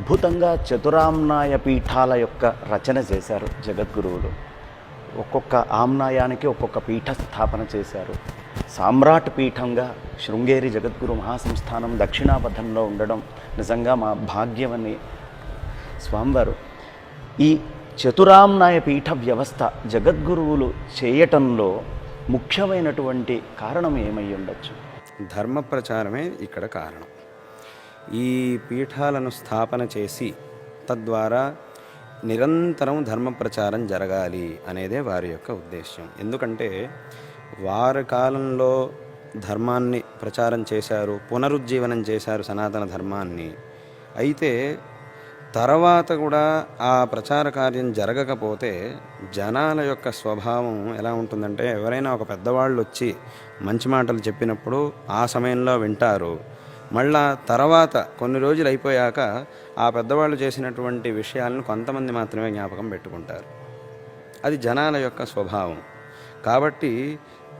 అద్భుతంగా చతురామ్నాయ పీఠాల యొక్క రచన చేశారు జగద్గురువులు. ఒక్కొక్క ఆమ్నాయానికి ఒక్కొక్క పీఠ స్థాపన చేశారు. సామ్రాట్ పీఠంగా శృంగేరి జగద్గురు మహాసంస్థానం దక్షిణాపథంలో ఉండడం నిజంగా మా భాగ్యమని స్వామివారు ఈ చతురామ్నాయ పీఠ వ్యవస్థ జగద్గురువులు చేయటంలో ముఖ్యమైనటువంటి కారణం ఏమై ఉండొచ్చు? ధర్మ ప్రచారమే ఇక్కడ కారణం. ఈ పీఠాలను స్థాపన చేసి తద్వారా నిరంతరం ధర్మ ప్రచారం జరగాలి అనేదే వారి యొక్క ఉద్దేశ్యం. ఎందుకంటే వారి కాలంలో ధర్మాన్ని ప్రచారం చేశారు, పునరుజ్జీవనం చేశారు సనాతన ధర్మాన్ని. అయితే తర్వాత కూడా ఆ ప్రచార కార్యం జరగకపోతే జనాల యొక్క స్వభావం ఎలా ఉంటుందంటే, ఎవరైనా ఒక పెద్దవాళ్ళు వచ్చి మంచి మాటలు చెప్పినప్పుడు ఆ సమయంలో వింటారు. మళ్ళా తర్వాత కొన్ని రోజులు అయిపోయాక ఆ పెద్దవాళ్ళు చేసినటువంటి విషయాలను కొంతమంది మాత్రమే జ్ఞాపకం పెట్టుకుంటారు. అది జనాల యొక్క స్వభావం. కాబట్టి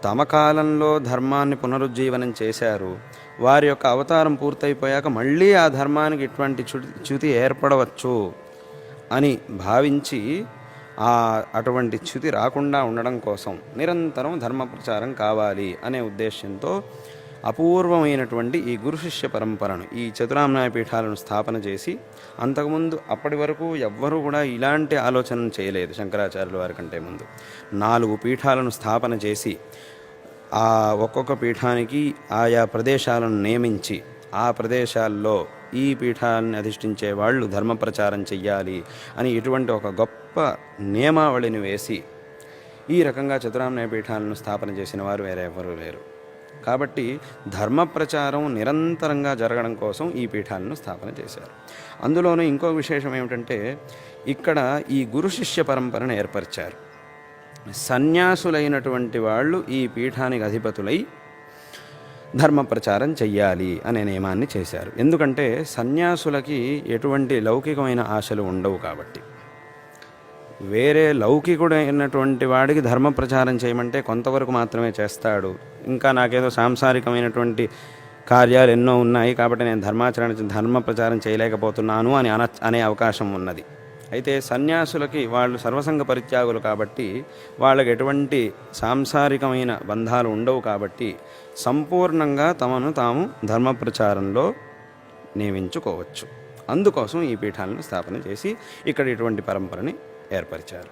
తమ కాలంలో ధర్మాన్ని పునరుజ్జీవనం చేశారు. వారి యొక్క అవతారం పూర్తయిపోయాక మళ్ళీ ఆ ధర్మానికి ఇటువంటి చ్యుతి ఏర్పడవచ్చు అని భావించి అటువంటి చ్యుతి రాకుండా ఉండడం కోసం నిరంతరం ధర్మ ప్రచారం కావాలి అనే ఉద్దేశంతో అపూర్వమైనటువంటి ఈ గురు శిష్య పరంపరను, ఈ చతురామ్నాయ పీఠాలను స్థాపన చేసి, అంతకుముందు అప్పటి వరకు ఎవ్వరూ కూడా ఇలాంటి ఆలోచన చేయలేదు. శంకరాచార్యుల వారి కంటే ముందు 4 పీఠాలను స్థాపన చేసి ఆ ఒక్కొక్క పీఠానికి ఆయా ప్రదేశాలను నియమించి ఆ ప్రదేశాల్లో ఈ పీఠాలను అధిష్ఠించే వాళ్ళు ధర్మ ప్రచారం చెయ్యాలి అని ఇటువంటి ఒక గొప్ప నియమావళిని వేసి ఈ రకంగా చతురామ్నాయ పీఠాలను స్థాపన చేసిన వారు వేరే ఎవరూ లేరు. కాబట్టి ధర్మ ప్రచారం నిరంతరంగా జరగడం కోసం ఈ పీఠాలను స్థాపన చేశారు. అందులోనూ ఇంకో విశేషం ఏమిటంటే, ఇక్కడ ఈ గురు శిష్య పరంపరను ఏర్పరిచారు. సన్యాసులైనటువంటి వాళ్ళు ఈ పీఠానికి అధిపతులై ధర్మ ప్రచారం చెయ్యాలి అనే నియమాన్ని చేశారు. ఎందుకంటే సన్యాసులకి ఎటువంటి లౌకికమైన ఆశలు ఉండవు. కాబట్టి వేరే లౌకికుడైనటువంటి వాడికి ధర్మ ప్రచారం చేయమంటే కొంతవరకు మాత్రమే చేస్తాడు. ఇంకా నాకేదో సాంసారికమైనటువంటి కార్యాలు ఎన్నో ఉన్నాయి కాబట్టి నేను ధర్మ ప్రచారం చేయలేకపోతున్నాను అని అనే అవకాశం ఉన్నది. అయితే సన్యాసులకి వాళ్ళు సర్వసంగ పరిత్యాగులు కాబట్టి వాళ్ళకి ఎటువంటి సాంసారికమైన బంధాలు ఉండవు. కాబట్టి సంపూర్ణంగా తమను తాము ధర్మ ప్రచారంలో నియమించుకోవచ్చు. అందుకోసం ఈ పీఠాలను స్థాపన చేసి ఇక్కడ ఇటువంటి పరంపరని ఏర్పరిచారు.